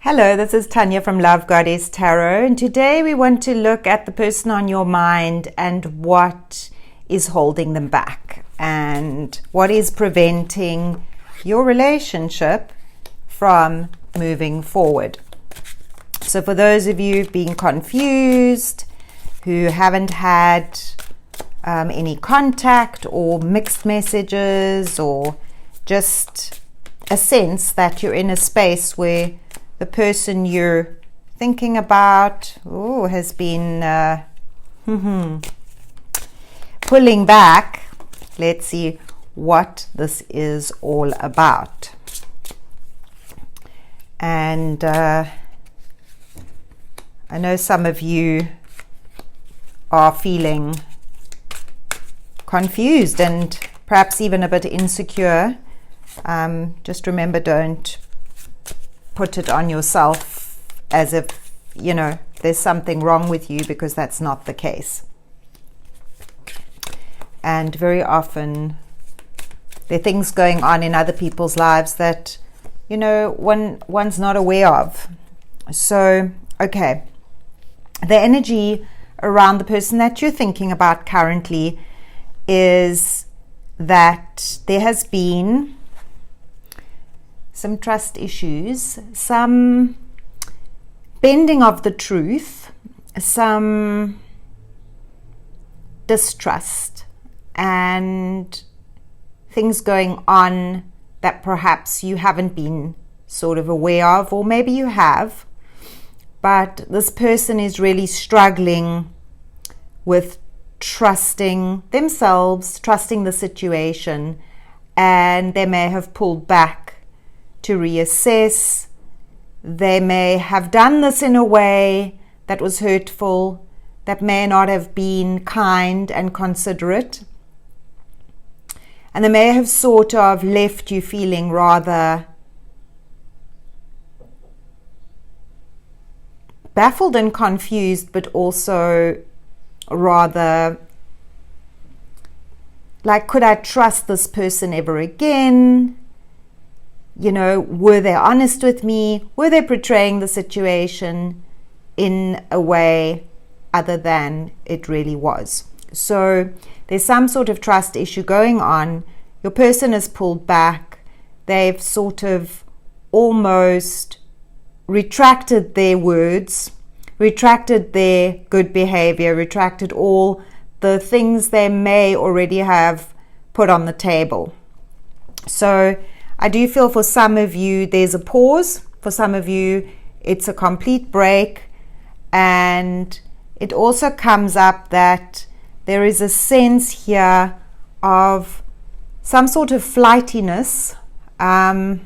Hello, this is Tanya from Love Goddess Tarot, and today we want to look at the person on your mind and what is holding them back and what is preventing your relationship from moving forward. So for those of you who've been confused, who haven't had any contact or mixed messages, or just a sense that you're in a space where the person you're thinking about has been pulling back. Let's see what this is all about. And I know some of you are feeling confused and perhaps even a bit insecure. Just remember, don't put it on yourself as if, there's something wrong with you, because that's not the case. And very often there are things going on in other people's lives that, one's not aware of. So, okay, the energy around the person that you're thinking about currently is that there has been some trust issues, some bending of the truth, some distrust, and things going on that perhaps you haven't been sort of aware of, or maybe you have, but this person is really struggling with trusting themselves, trusting the situation, and they may have pulled back to reassess. They may have done this in a way that was hurtful, that may not have been kind and considerate, and they may have sort of left you feeling rather baffled and confused, but also rather like, could I trust this person ever again? Were they honest with me? Were they portraying the situation in a way other than it really was? So there's some sort of trust issue going on. Your person has pulled back. They've sort of almost retracted their words, retracted their good behavior, retracted all the things they may already have put on the table. So I do feel for some of you there's a pause, for some of you it's a complete break, and it also comes up that there is a sense here of some sort of flightiness. When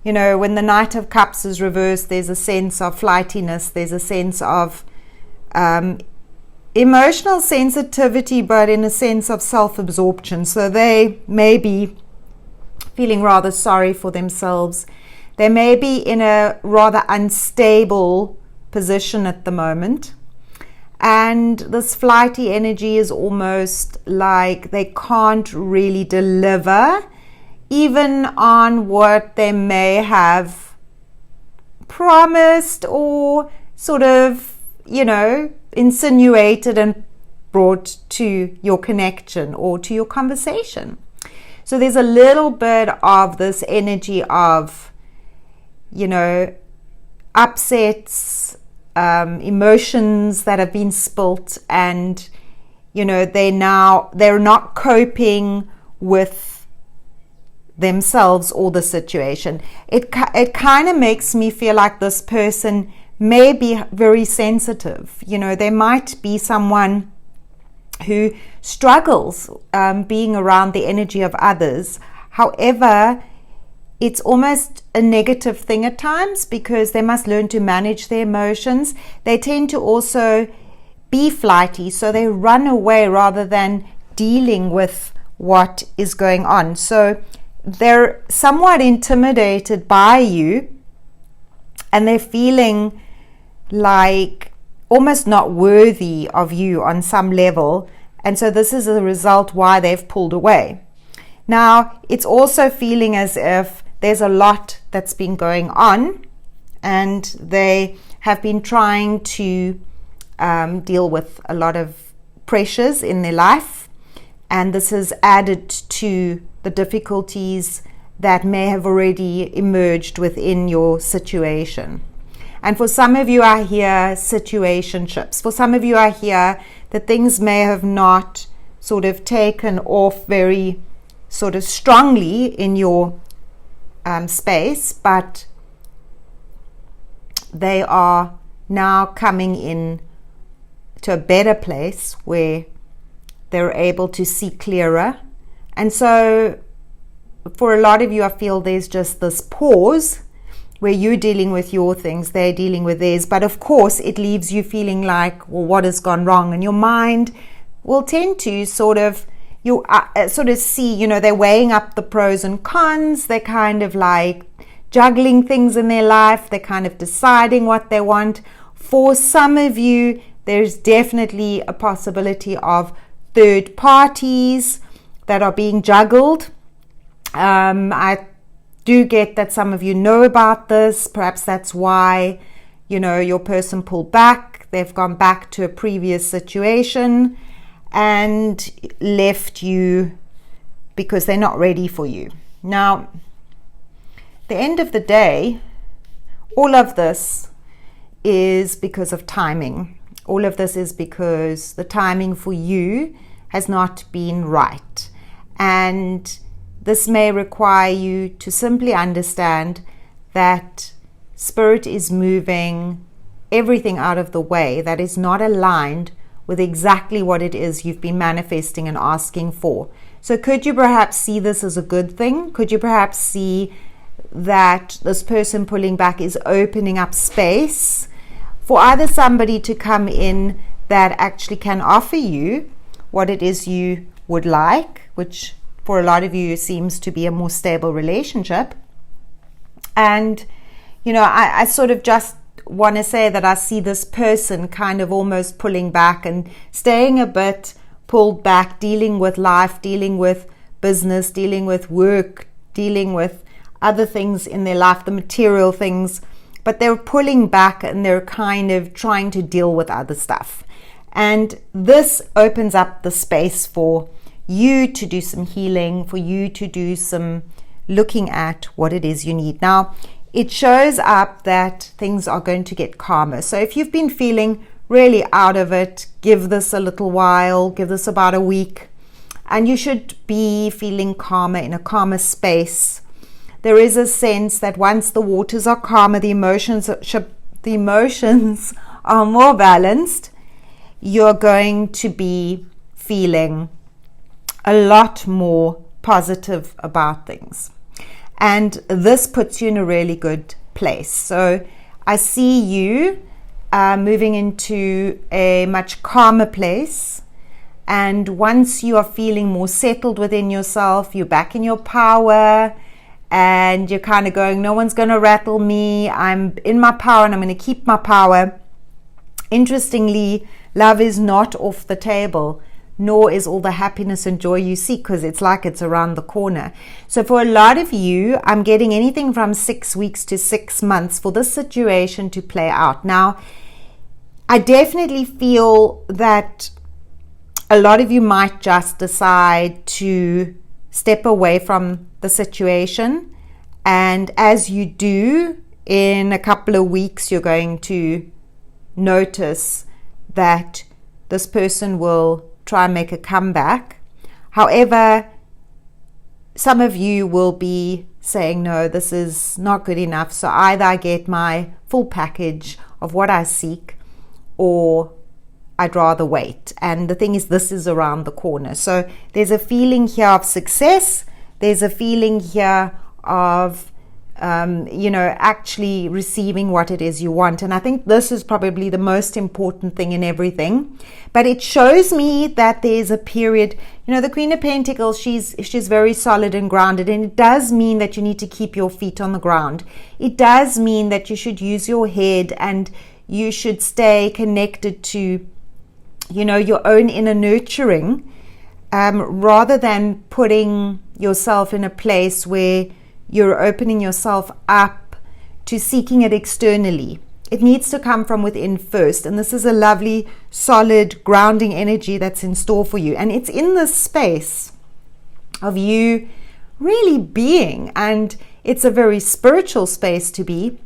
the Knight of Cups is reversed, there's a sense of flightiness, there's a sense of emotional sensitivity, but in a sense of self-absorption. So they may be feeling rather sorry for themselves. They may be in a rather unstable position at the moment. And this flighty energy is almost like they can't really deliver even on what they may have promised or sort of, insinuated and brought to your connection or to your conversation. So there's a little bit of this energy of, upsets, emotions that have been spilt, and, they're not coping with themselves or the situation. It kind of makes me feel like this person may be very sensitive. They might be someone who struggles being around the energy of others. However, it's almost a negative thing at times, because they must learn to manage their emotions. They tend to also be flighty, so they run away rather than dealing with what is going on. So they're somewhat intimidated by you, and they're feeling like almost not worthy of you on some level, and so this is a result why they've pulled away. Now, it's also feeling as if there's a lot that's been going on and they have been trying to deal with a lot of pressures in their life, and this has added to the difficulties that may have already emerged within your situation. And for some of you, I hear situationships. For some of you, I hear that things may have not sort of taken off very sort of strongly in your space, but they are now coming in to a better place where they're able to see clearer. And so for a lot of you, I feel there's just this pause where you're dealing with your things, they're dealing with theirs. But of course, it leaves you feeling like, well, what has gone wrong? And your mind will tend to sort of see, they're weighing up the pros and cons. They're kind of like juggling things in their life. They're kind of deciding what they want. For some of you, there's definitely a possibility of third parties that are being juggled. I do get that some of you know about this. Perhaps that's why, your person pulled back. They've gone back to a previous situation and left you because they're not ready for you. Now, at the end of the day, all of this is because of timing. All of this is because the timing for you has not been right. And this may require you to simply understand that Spirit is moving everything out of the way that is not aligned with exactly what it is you've been manifesting and asking for. So could you perhaps see this as a good thing? Could you perhaps see that this person pulling back is opening up space for either somebody to come in that actually can offer you what it is you would like, which for a lot of you seems to be a more stable relationship. And, I sort of just want to say that I see this person kind of almost pulling back and staying a bit pulled back, dealing with life, dealing with business, dealing with work, dealing with other things in their life, the material things, but they're pulling back and they're kind of trying to deal with other stuff. And this opens up the space for you to do some healing, for you to do some looking at what it is you need. Now, it shows up that things are going to get calmer. So if you've been feeling really out of it, give this a little while, give this about a week, and you should be feeling calmer, in a calmer space. There is a sense that once the waters are calmer, the emotions are more balanced, you're going to be feeling a lot more positive about things. And this puts you in a really good place. So I see you moving into a much calmer place. And once you are feeling more settled within yourself, you're back in your power, and you're kind of going, no one's going to rattle me. I'm in my power and I'm going to keep my power. Interestingly, love is not off the table, nor is all the happiness and joy you seek, because it's like it's around the corner. So for a lot of you, I'm getting anything from 6 weeks to 6 months for this situation to play out. Now, I definitely feel that a lot of you might just decide to step away from the situation. And as you do, in a couple of weeks, you're going to notice that this person will try and make a comeback. However, some of you will be saying, no, this is not good enough. So either I get my full package of what I seek, or I'd rather wait. And the thing is, this is around the corner. So there's a feeling here of success. There's a feeling here of actually receiving what it is you want. And I think this is probably the most important thing in everything. But it shows me that there's a period, the Queen of Pentacles, she's very solid and grounded. And it does mean that you need to keep your feet on the ground. It does mean that you should use your head and you should stay connected to, your own inner nurturing, rather than putting yourself in a place where you're opening yourself up to seeking it externally. It needs to come from within first. And this is a lovely, solid, grounding energy that's in store for you. And it's in this space of you really being, and it's a very spiritual space to be,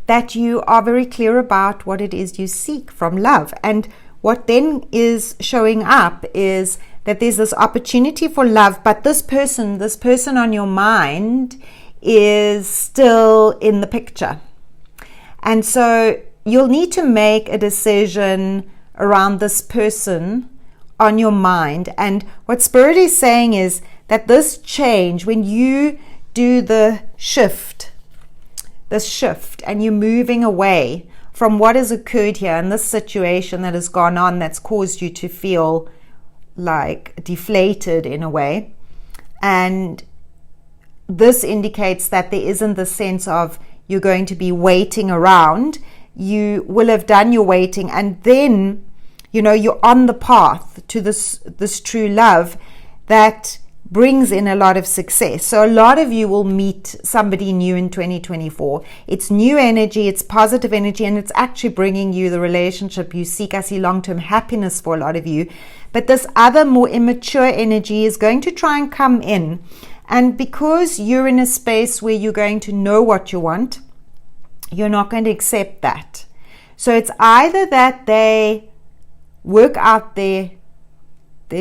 that you are very clear about what it is you seek from love. And what then is showing up is that there's this opportunity for love, but this person on your mind is still in the picture. And so you'll need to make a decision around this person on your mind. And what Spirit is saying is that this change, when you do this shift, and you're moving away from what has occurred here and this situation that has gone on that's caused you to feel like deflated in a way. And this indicates that there isn't the sense of you're going to be waiting around. You will have done your waiting, and then, you're on the path to this true love that brings in a lot of success. So a lot of you will meet somebody new in 2024. It's new energy, it's positive energy, and it's actually bringing you the relationship you seek. I see long-term happiness for a lot of you. But this other more immature energy is going to try and come in. And because you're in a space where you're going to know what you want, you're not going to accept that. So it's either that they work out their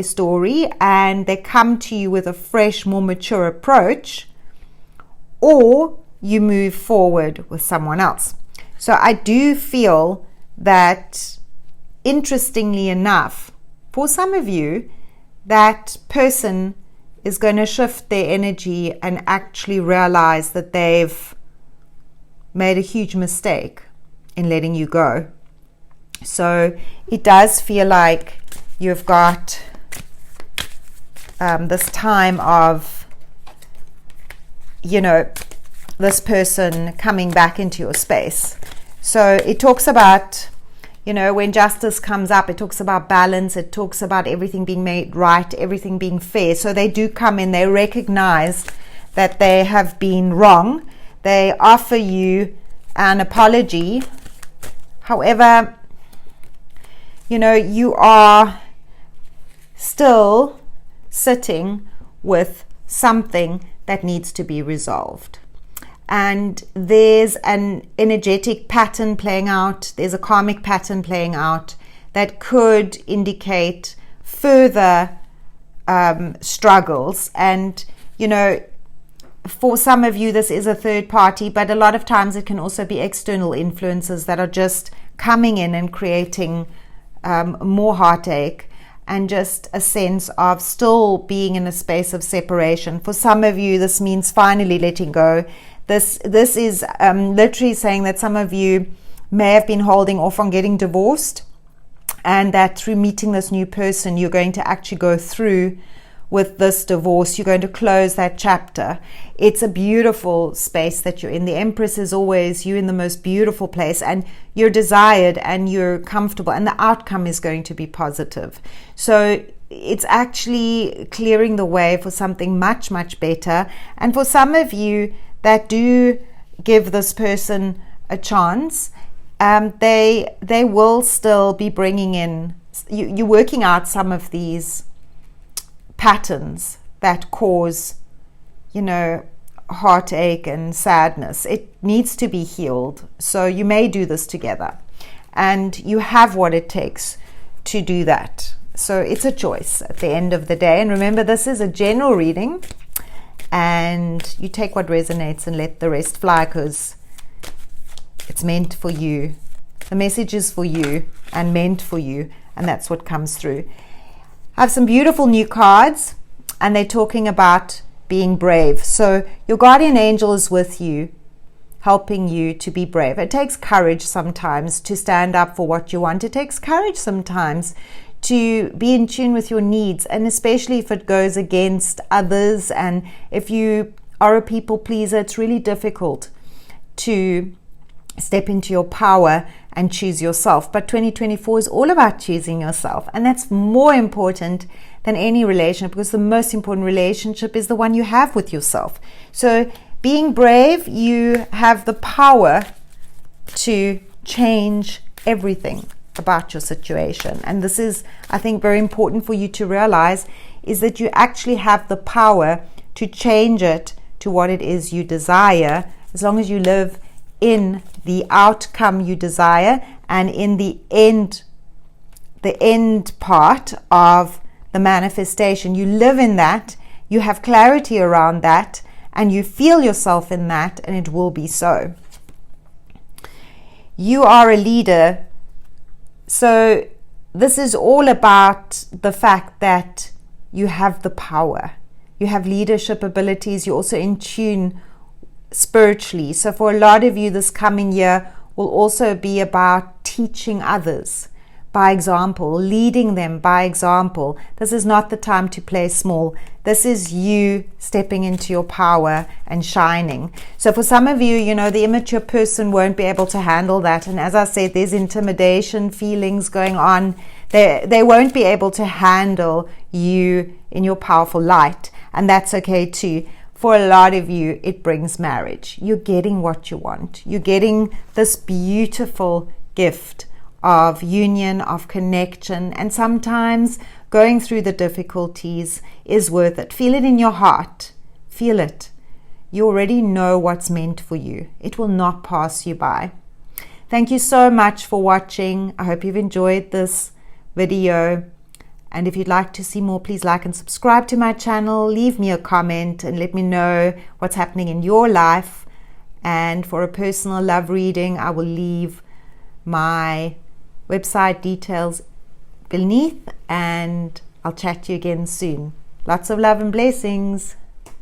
story and they come to you with a fresh, more mature approach, or you move forward with someone else. So I do feel that, interestingly enough, for some of you, that person is going to shift their energy and actually realize that they've made a huge mistake in letting you go. So it does feel like you've got this time of, this person coming back into your space. So it talks about, when justice comes up, it talks about balance, it talks about everything being made right, everything being fair. So they do come in, they recognize that they have been wrong. They offer you an apology. However, you are still sitting with something that needs to be resolved. And there's an energetic pattern playing out, there's a karmic pattern playing out that could indicate further struggles. And, for some of you, this is a third party, but a lot of times it can also be external influences that are just coming in and creating more heartache and just a sense of still being in a space of separation. For some of you, this means finally letting go. This is literally saying that some of you may have been holding off on getting divorced, and that through meeting this new person, you're going to actually go through with this divorce. You're going to close that chapter. It's a beautiful space that you're in. The Empress is always you in the most beautiful place, and you're desired and you're comfortable, and the outcome is going to be positive. So it's actually clearing the way for something much, much better. And for some of you that do give this person a chance, they will still be bringing in, you're working out some of these patterns that cause, heartache and sadness. It needs to be healed. So you may do this together, and you have what it takes to do that. So it's a choice at the end of the day. And remember, this is a general reading, and you take what resonates and let the rest fly, because it's meant for you. The message is for you and meant for you, and that's what comes through. I have some beautiful new cards, and they're talking about being brave. So your guardian angel is with you, helping you to be brave. It takes courage sometimes to stand up for what you want. It takes courage sometimes to be in tune with your needs, and especially if it goes against others, and if you are a people pleaser, it's really difficult to step into your power and choose yourself. But 2024 is all about choosing yourself, and that's more important than any relationship, because the most important relationship is the one you have with yourself. So being brave, you have the power to change everything about your situation. And this is, I think, very important for you to realize, is that you actually have the power to change it to what it is you desire, as long as you live in the outcome you desire and in the end part of the manifestation. You live in that, you have clarity around that, and you feel yourself in that, and it will be so. You are a leader. So this is all about the fact that you have the power. You have leadership abilities. You're also in tune spiritually. So for a lot of you, this coming year will also be about teaching others by example, leading them by example. This is not the time to play small. This is you stepping into your power and shining. So for some of you, the immature person won't be able to handle that. And as I said, there's intimidation feelings going on. They won't be able to handle you in your powerful light. And that's okay too. For a lot of you, it brings marriage. You're getting what you want. You're getting this beautiful gift of union, of connection, and sometimes going through the difficulties is worth it. Feel it in your heart. Feel it. You already know what's meant for you. It will not pass you by. Thank you so much for watching. I hope you've enjoyed this video. And if you'd like to see more, please like and subscribe to my channel. Leave me a comment and let me know what's happening in your life. And for a personal love reading, I will leave my website details beneath, and I'll chat to you again soon. Lots of love and blessings.